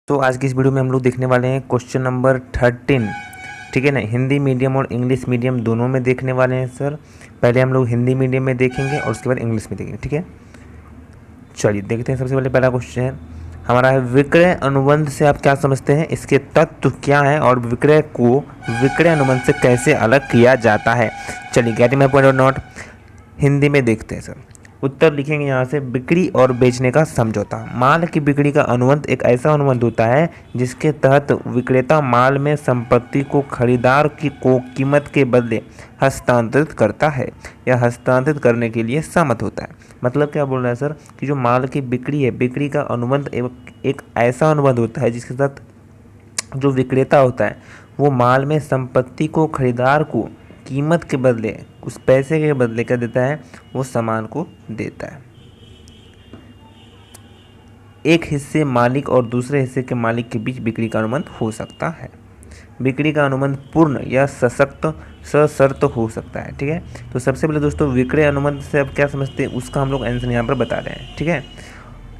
तो आज की इस वीडियो में हम लोग देखने वाले हैं क्वेश्चन नंबर 13। ठीक है ना, हिंदी मीडियम और इंग्लिश मीडियम दोनों में देखने वाले हैं सर। पहले हम लोग हिंदी मीडियम में देखेंगे और उसके बाद इंग्लिश में देखेंगे। ठीक है, चलिए देखते हैं। सबसे पहले पहला क्वेश्चन है हमारा है, विक्रय अनुबंध से आप क्या समझते हैं, इसके तत्व क्या हैं और विक्रय को विक्रय अनुबंध से कैसे अलग किया जाता है। चलिए गेट माय पॉइंट और नॉट, हिंदी में देखते हैं सर। उत्तर लिखेंगे यहाँ से, बिक्री और बेचने का समझौता। माल की बिक्री का अनुबंध एक ऐसा अनुबंध होता है जिसके तहत विक्रेता माल में संपत्ति को खरीदार की को कीमत के बदले हस्तांतरित करता है या हस्तांतरित करने के लिए सहमत होता है। मतलब क्या बोल रहा है सर कि जो माल की बिक्री है, बिक्री का अनुबंध एक ऐसा अनुबंध होता है जिसके साथ जो विक्रेता होता है वो माल में संपत्ति को खरीदार को कीमत के बदले, उस पैसे के बदले क्या देता है, वो सामान को देता है। एक हिस्से मालिक और दूसरे हिस्से के मालिक के बीच बिक्री का अनुबंध हो सकता है। बिक्री का अनुबंध पूर्ण या सशक्त सशर्त हो सकता है। ठीक है, तो सबसे पहले दोस्तों विक्रय अनुबंध से आप क्या समझते हैं उसका हम लोग आंसर यहाँ पर बता रहे हैं। ठीक है,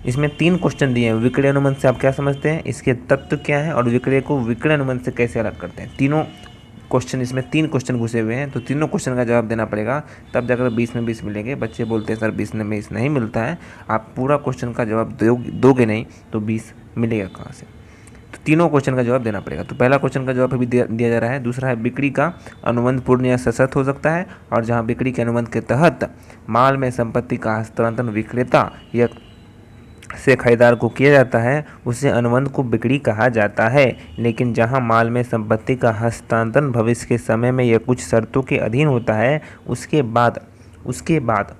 इसमें 3 क्वेश्चन दिए हैं। विक्रय अनुबंध से आप क्या समझते हैं, इसके तत्व क्या है और विक्रय को विक्रय अनुबंध से कैसे अलग करते हैं। तीनों क्वेश्चन, इसमें 3 क्वेश्चन घुसे हुए हैं, तो तीनों क्वेश्चन का जवाब देना पड़ेगा, तब जाकर 20 में 20 मिलेंगे। बच्चे बोलते हैं सर 20 में 20 नहीं मिलता है, आप पूरा क्वेश्चन का जवाब दोगे नहीं तो 20 मिलेगा कहाँ से। तो तीनों क्वेश्चन का जवाब देना पड़ेगा। तो पहला क्वेश्चन का जवाब अभी दिया जा रहा है। दूसरा है, बिक्री का अनुबंध पूर्ण या सशर्त हो सकता है, और जहाँ बिक्री के अनुबंध के तहत माल में संपत्ति का हस्तांतरण विक्रेता या से खरीदार को किया जाता है उसे अनुबंध को बिक्री कहा जाता है। लेकिन जहां माल में संपत्ति का हस्तांतरण भविष्य के समय में या कुछ शर्तों के अधीन होता है, उसके बाद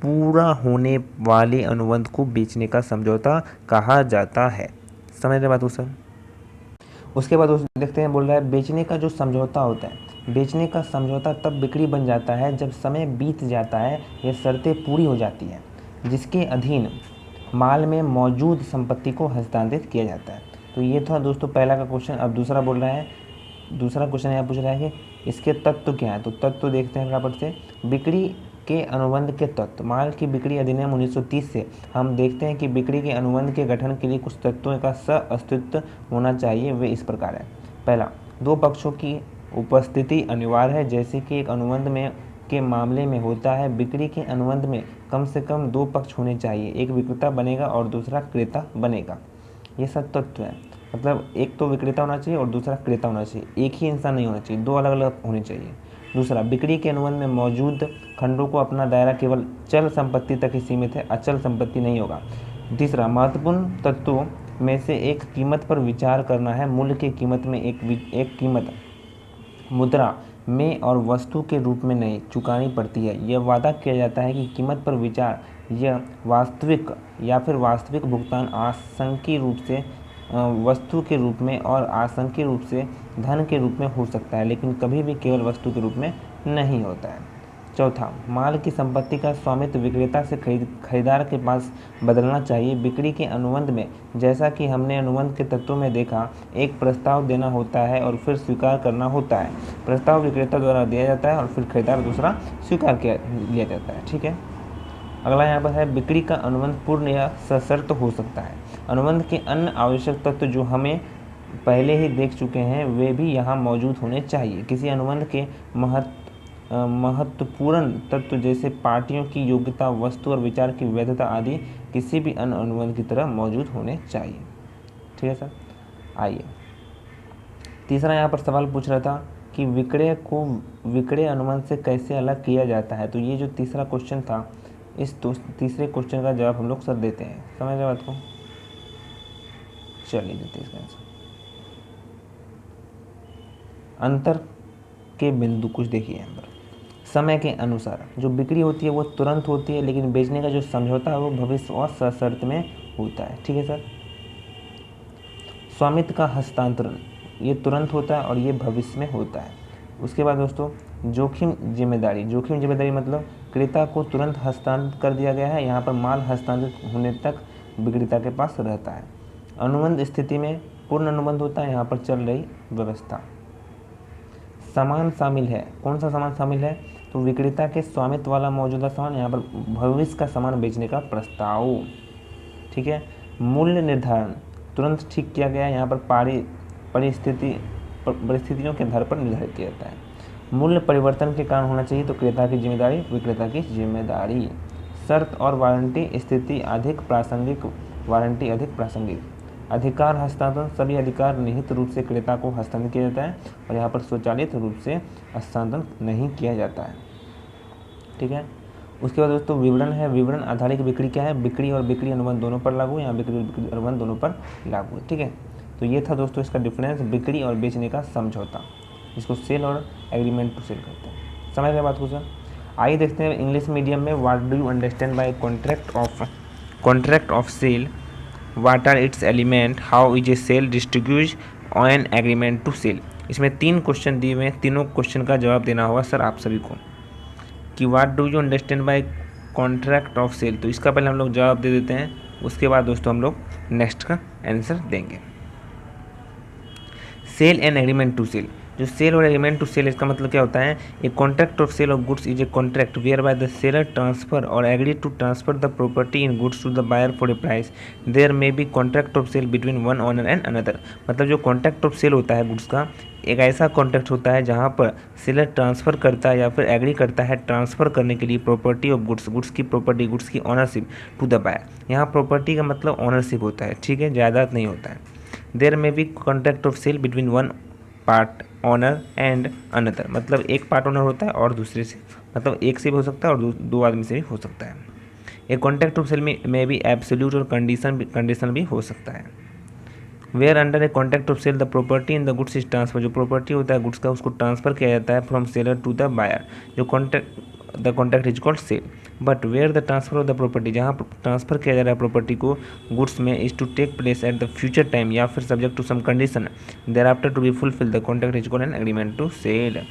पूरा होने वाले अनुबंध को बेचने का समझौता कहा जाता है। समझ रहे बात हो सर। उसके बाद देखते हैं, बोल रहा है बेचने का जो समझौता होता है, बेचने का समझौता तब बिक्री बन जाता है जब समय बीत जाता है या शर्तें पूरी हो जाती हैं जिसके अधीन माल में मौजूद संपत्ति को हस्तांतरित किया जाता है। तो ये था दोस्तों पहला का क्वेश्चन। अब दूसरा बोल रहा है, दूसरा क्वेश्चन यहाँ पूछ रहा है कि इसके तत्व क्या है। तो तत्व देखते हैं फटाफट से। बिक्री के अनुबंध के तत्व, माल की बिक्री अधिनियम 1930 से हम देखते हैं कि बिक्री के अनुबंध के गठन के लिए कुछ तत्वों का अस्तित्व होना चाहिए। वे इस प्रकार है। पहला, 2 पक्षों की उपस्थिति अनिवार्य है, जैसे कि एक अनुबंध में के मामले में होता है। बिक्री के अनुबंध में कम से कम 2 पक्ष होने चाहिए, एक विक्रेता बनेगा और दूसरा क्रेता बनेगा। ये सब तत्व है, मतलब एक तो विक्रेता होना चाहिए और दूसरा क्रेता होना चाहिए, एक ही इंसान नहीं होना चाहिए, 2 अलग अलग होने चाहिए। दूसरा, बिक्री के अनुबंध में मौजूद खंडों को अपना दायरा केवल चल संपत्ति तक ही सीमित है, अचल संपत्ति नहीं होगा। तीसरा, महत्वपूर्ण तत्वों में से एक कीमत पर विचार करना है। मूल्य की कीमत में एक कीमत मुद्रा में और वस्तु के रूप में नहीं चुकानी पड़ती है। यह वादा किया जाता है कि कीमत पर विचार यह वास्तविक या फिर वास्तविक भुगतान आंशिक रूप से वस्तु के रूप में और आंशिक रूप से धन के रूप में हो सकता है, लेकिन कभी भी केवल वस्तु के रूप में नहीं होता है। चौथा, माल की संपत्ति का स्वामित्व विक्रेता से खरीदार के पास बदलना चाहिए। बिक्री के अनुबंध में, जैसा कि हमने अनुबंध के तत्वों में देखा, एक प्रस्ताव देना होता है और फिर स्वीकार करना होता है। प्रस्ताव विक्रेता द्वारा दिया जाता है और फिर खरीदार दूसरा स्वीकार लिया जाता है। ठीक है, अगला यहाँ पर है, बिक्री का अनुबंध पूर्ण या सशर्त हो सकता है। अनुबंध के अन्य आवश्यक तत्व जो हमें पहले ही देख चुके हैं वे भी यहाँ मौजूद होने चाहिए। किसी अनुबंध के महत्वपूर्ण तत्व जैसे पार्टियों की योग्यता, वस्तु और विचार की वैधता आदि किसी भी अन्य अनुबंध की तरह मौजूद होने चाहिए। ठीक है सर। आइए, तीसरा यहाँ पर सवाल पूछ रहा था कि विक्रय को विक्रय अनुबंध से कैसे अलग किया जाता है। तो ये जो तीसरा क्वेश्चन था, इस तीसरे क्वेश्चन का जवाब हम लोग सर देते हैं। समझ रहे बात को। चलिए देते हैं इसका आंसर। अंतर के बिंदु कुछ देखिए यहाँ पर। समय के अनुसार जो बिक्री होती है वो तुरंत होती है, लेकिन बेचने का जो समझौता है वो भविष्य और सशर्त में होता है। ठीक है सर। स्वामित्व का हस्तांतरण ये तुरंत होता है और ये भविष्य में होता है। उसके बाद दोस्तों, जोखिम जिम्मेदारी मतलब क्रेता को तुरंत हस्तांतरित कर दिया गया है, यहाँ पर माल हस्तांतरित होने तक विक्रेता के पास रहता है। अनुबंध स्थिति में पूर्ण अनुबंध होता है, यहाँ पर चल रही व्यवस्था। सामान शामिल है, कौन सा सामान शामिल है, तो विक्रेता के स्वामित्व वाला मौजूदा सामान, यहाँ पर भविष्य का सामान बेचने का प्रस्ताव। ठीक है। मूल्य निर्धारण, तुरंत ठीक किया गया है, यहाँ पर परिस्थितियों के आधार पर निर्धारित किया जाता है। मूल्य परिवर्तन के कारण होना चाहिए तो क्रेता की जिम्मेदारी, विक्रेता की जिम्मेदारी। शर्त और वारंटी स्थिति अधिक प्रासंगिक, वारंटी अधिक प्रासंगिक। अधिकार हस्तांतरण, सभी अधिकार निहित रूप से क्रेता को हस्तांतरित किया जाता है और यहाँ पर स्वचालित रूप से हस्तांतरण नहीं किया जाता है। ठीक है, उसके बाद दोस्तों विवरण है। विवरण आधारित बिक्री क्या है? बिक्री और बिक्री अनुबंध दोनों पर लागू है, यहाँ बिक्री और बिक्री अनुबंध दोनों पर लागू है। ठीक है, तो ये था दोस्तों इसका डिफरेंस, बिक्री और बेचने का समझौता, इसको सेल और एग्रीमेंट टू सेल करते हैं। समझ रहे बात को सर? आइए देखते हैं इंग्लिश मीडियम में, what do you understand by contract of sale, what are its element, how is a sale distribute on agreement to sale. इसमें 3 क्वेश्चन दिए हुए हैं, तीनों क्वेश्चन का जवाब देना होगा सर आप सभी को कि what do you understand by contract of sale. तो इसका पहले हम लोग जवाब दे देते हैं, उसके बाद दोस्तों हम लोग नेक्स्ट का आंसर देंगे। Sale and agreement to sale, जो सेल और एग्रीमेंट टू सेल इसका मतलब क्या होता है? A contract of sale of goods is a contract whereby the seller transfer और agree to transfer the property in goods to the buyer for a price. There may be contract of sale between one owner and another. मतलब जो contract of sale होता है goods का, एक ऐसा contract होता है जहाँ पर सेलर ट्रांसफ़र करता है या फिर एग्री करता है ट्रांसफ़र करने के लिए प्रॉपर्टी ऑफ गुड्स, गुड्स की प्रॉपर्टी, गुड्स की ऑनरशिप टू द बायर। यहाँ प्रॉपर्टी का मतलब ऑनरशिप होता है, ठीक है, जायदाद नहीं होता है। There may be contract of sale between one part owner and another, मतलब एक पार्ट ओनर होता है और दूसरे से, मतलब एक से भी हो सकता है और दो आदमी से भी हो सकता है। एक कॉन्ट्रैक्ट ऑफ सेल में भी एब्सोल्यूट और कंडीशन भी हो सकता है। Where under a contract of sale the property in the goods is transfer, जो प्रॉपर्टी होता है गुड्स का उसको ट्रांसफर किया जाता है from seller to the buyer, जो contract is called sale. But where the transfer of the property, जहाँ ट्रांसफर किया जा रहा है प्रॉपर्टी को गुड्स में, is to take place at the future time या फिर subject to some condition there after to be fulfil, the contract is called an agreement to sale.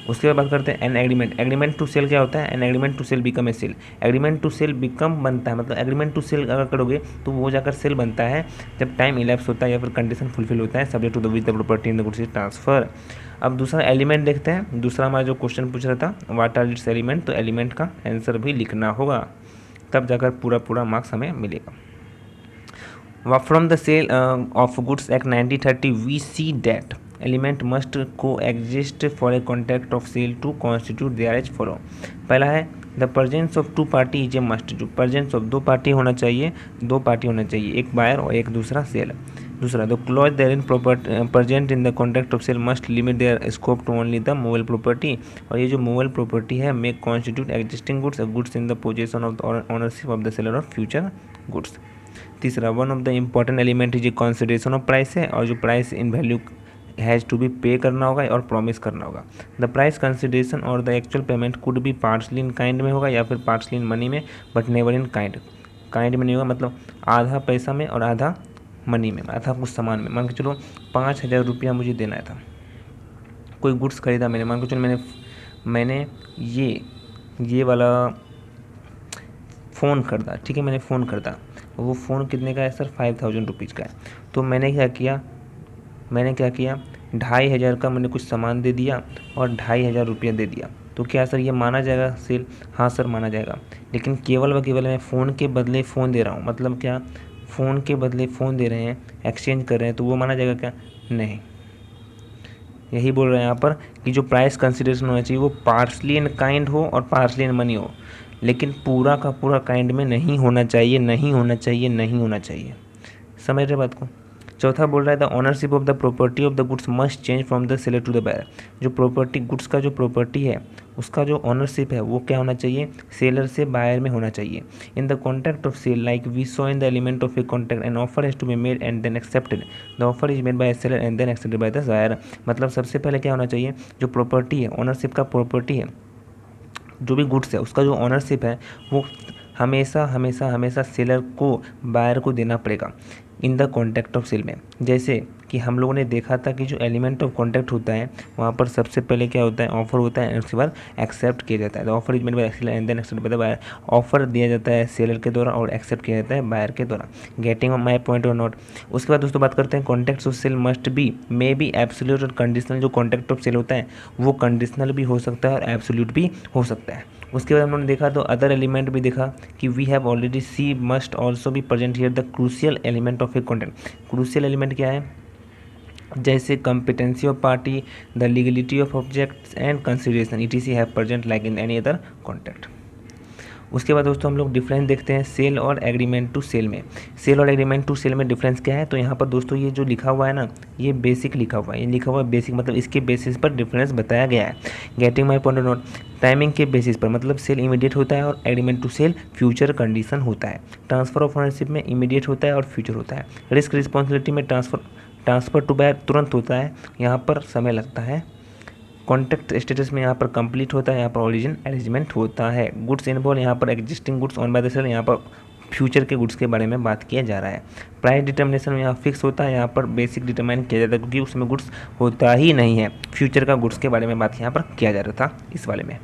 उसके बाद बात करते हैं an agreement. Agreement to sale क्या होता है? An agreement to sale become a sale. Agreement to sale become बनता है, मतलब एग्रीमेंट टू सेल अगर करोगे तो वो जाकर सेल बनता है जब टाइम इलैप्स होता है या फिर कंडीशन फुलफिल होता है, subject to the with the property in the goods is transfer. अब दूसरा एलिमेंट देखते हैं। दूसरा हमारा जो क्वेश्चन पूछ रहा था व्हाट आर इट्स एलिमेंट, तो एलिमेंट का आंसर भी लिखना होगा, तब जाकर पूरा मार्क्स हमें मिलेगा। From the sale of goods act 1930 we see that element must coexist for a contract of sale to constitute there as follow. पहला है the presence of two party is a must, जो presence of दो party होना चाहिए, एक buyer और एक दूसरा सेलर। दूसरा the clause there in present in the contract of sale must limit their scope to only the movable property, और ये जो मूवेबल प्रॉपर्टी है may constitute existing goods in the possession of the ownership of the seller of future goods. तीसरा one of the important element is a consideration of price है, और जो price in value has to be pay करना होगा और promise करना होगा। The price consideration और the actual payment could be partly in kind में होगा या फिर पार्सली इन मनी में, but never in kind. Kind में नहीं होगा, मतलब आधा पैसा में और आधा मनी में, आधा कुछ सामान में। मान के चलो 5,000 रुपया मुझे देना था, कोई गुड्स खरीदा मैंने, मान के चलो मैंने ये वाला फ़ोन खरीदा, ठीक है, मैंने फ़ोन खरीदा, वो फ़ोन कितने का है सर? 5,000 रुपीज़ का है। तो मैंने क्या किया 2,500 का मैंने कुछ सामान दे दिया और 2,500 रुपया दे दिया, तो क्या सर ये माना जाएगा सेल? हाँ सर माना जाएगा। लेकिन केवल व केवल मैं फ़ोन के बदले फ़ोन दे रहा हूँ, मतलब क्या फ़ोन के बदले फ़ोन दे रहे हैं, एक्सचेंज कर रहे हैं, तो वो माना जाएगा क्या? नहीं। यही बोल रहे हैं यहाँ पर कि जो प्राइस कंसिडरेशन होना चाहिए वो पार्सली इन काइंड हो और पार्सली इन मनी हो, लेकिन पूरा का पूरा काइंड में नहीं होना चाहिए, नहीं होना चाहिए। समझ रहे बात को? चौथा बोल रहा है the ownership of the property of the goods must change from the seller to the buyer. जो प्रॉपर्टी गुड्स का जो प्रॉपर्टी है उसका जो ओनरशिप है वो क्या होना चाहिए? सेलर से बायर में होना चाहिए। In the contract of sale like we saw in the element of a contract an offer has to be made and then accepted, the offer is made by seller and then accepted by the buyer. मतलब सबसे पहले क्या होना चाहिए? जो property है, ownership का property है, जो भी गुड्स है उसका जो ओनरशिप है वो हमेशा सेलर को बायर को देना पड़ेगा in the contract of sale में। जैसे कि हम लोगों ने देखा था कि जो एलिमेंट ऑफ कॉन्टैक्ट होता है वहाँ पर सबसे पहले क्या होता है, ऑफर होता है, उसके बाद एक्सेप्ट किया जाता है। तो offer is made by seller and then accept by the buyer. Offer दिया जाता है सेलर के द्वारा और एक्सेप्ट किया जाता है बायर के द्वारा। गेटिंग माई पॉइंट और नॉट। उसके बाद दोस्तों बात करते हैं contact of sale must be may be absolute और कंडीशनल। जो कॉन्टैक्ट ऑफ सेल होता है वो कंडीशनल भी हो सकता है और एब्सोल्यूट भी हो सकता है। उसके बाद हम लोगों ने देखा तो अदर एलिमेंट भी देखा कि we have already see must also भी present here the crucial element of a contact. Crucial element क्या है, जैसे competency of party, the legality of objects and consideration etc have present like in any other contact. उसके बाद दोस्तों हम लोग difference देखते हैं सेल और एग्रीमेंट टू सेल में। सेल और एग्रीमेंट टू सेल में डिफरेंस क्या है, तो यहाँ पर दोस्तों ये जो लिखा हुआ है ना, ये बेसिक लिखा हुआ है, ये लिखा हुआ है बेसिक, मतलब इसके बेसिस पर डिफरेंस बताया गया है। Getting my point not. Timing के बेसिस पर, मतलब सेल इमीडिएट होता है और agreement to sale future condition होता है। ट्रांसफर ऑफ ओनरशिप में इमीडिएट होता है और फ्यूचर होता है। रिस्क रिस्पॉन्सिबिलिटी में ट्रांसफ़र टू बायर तुरंत होता है, यहाँ पर समय लगता है। कॉन्ट्रैक्ट स्टेटस में यहाँ पर कंप्लीट होता है, यहाँ पर ओरिजिन अरेंजमेंट होता है। गुड्स इन्वॉल्व, यहाँ पर existing goods on by the seller, यहाँ पर फ्यूचर के गुड्स के बारे में बात किया जा रहा है। प्राइस डिटर्मिनेशन में यहाँ फिक्स होता है, यहाँ पर बेसिक डिटरमाइन किया जाता है क्योंकि उसमें गुड्स होता ही नहीं है। फ्यूचर का गुड्स के बारे में बात यहाँ पर किया जा रहा था इस वाले में।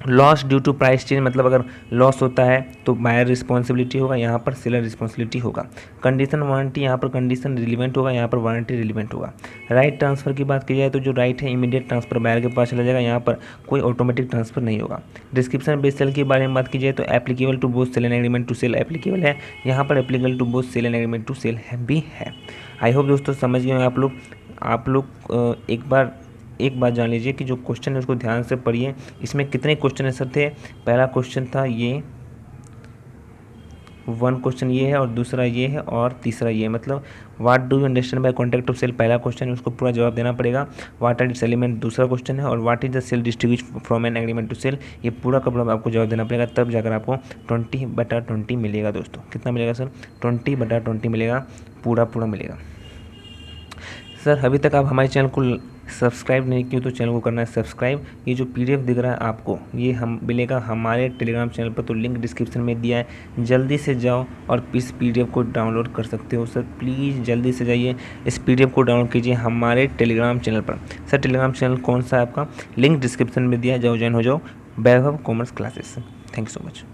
Loss due to price change, मतलब अगर लॉस होता है तो बायर रिस्पॉन्सिबिलिटी होगा, यहाँ पर सेलर रिस्पॉन्सिबिलिटी होगा। कंडीशन वारंटी, यहाँ पर कंडीशन रिलीवेंट होगा, यहाँ पर वारंटी रिलीवेंट होगा। राइट ट्रांसफ़र की बात की जाए तो जो राइट है इमीडिएट ट्रांसफर बायर के पास चला जाएगा, यहाँ पर कोई ऑटोमेटिक ट्रांसफर नहीं होगा। डिस्क्रिप्शन बेस्ड सेल के बारे में बात की जाए तो applicable to both sale and agreement to sale applicable है, यहाँ पर applicable to both sale and agreement to sale भी है। आई होप दोस्तों समझ गए आप लोग एक बात जान लीजिए कि जो क्वेश्चन है उसको ध्यान से पढ़िए। इसमें कितने क्वेश्चन आंसर थे, पहला क्वेश्चन था ये, 1 क्वेश्चन ये है और दूसरा ये है और तीसरा ये, मतलब what do you understand by contract of sale पहला क्वेश्चन है, उसको पूरा जवाब देना पड़ेगा। व्हाट आर इट्स एलिमेंट दूसरा क्वेश्चन है और what is the sale distribute from an agreement to sale, ये पूरा का पूरा आपको जवाब देना पड़ेगा, तब जाकर आपको 20/20 मिलेगा। दोस्तों कितना मिलेगा सर, 20/20 मिलेगा, पूरा मिलेगा। सर अभी तक आप हमारे चैनल को सब्सक्राइब नहीं किए तो चैनल को करना है सब्सक्राइब। ये जो PDF दिख रहा है आपको, ये हम मिलेगा हमारे टेलीग्राम चैनल पर, तो लिंक डिस्क्रिप्शन में दिया है, जल्दी से जाओ और इस PDF को डाउनलोड कर सकते हो। सर प्लीज़ जल्दी से जाइए, इस PDF को डाउनलोड कीजिए हमारे टेलीग्राम चैनल पर। सर टेलीग्राम चैनल कौन सा है आपका, लिंक डिस्क्रिप्शन में दिया है, जाओ ज्वाइन हो जाओ, Vaibhav commerce classes. Thank you so much.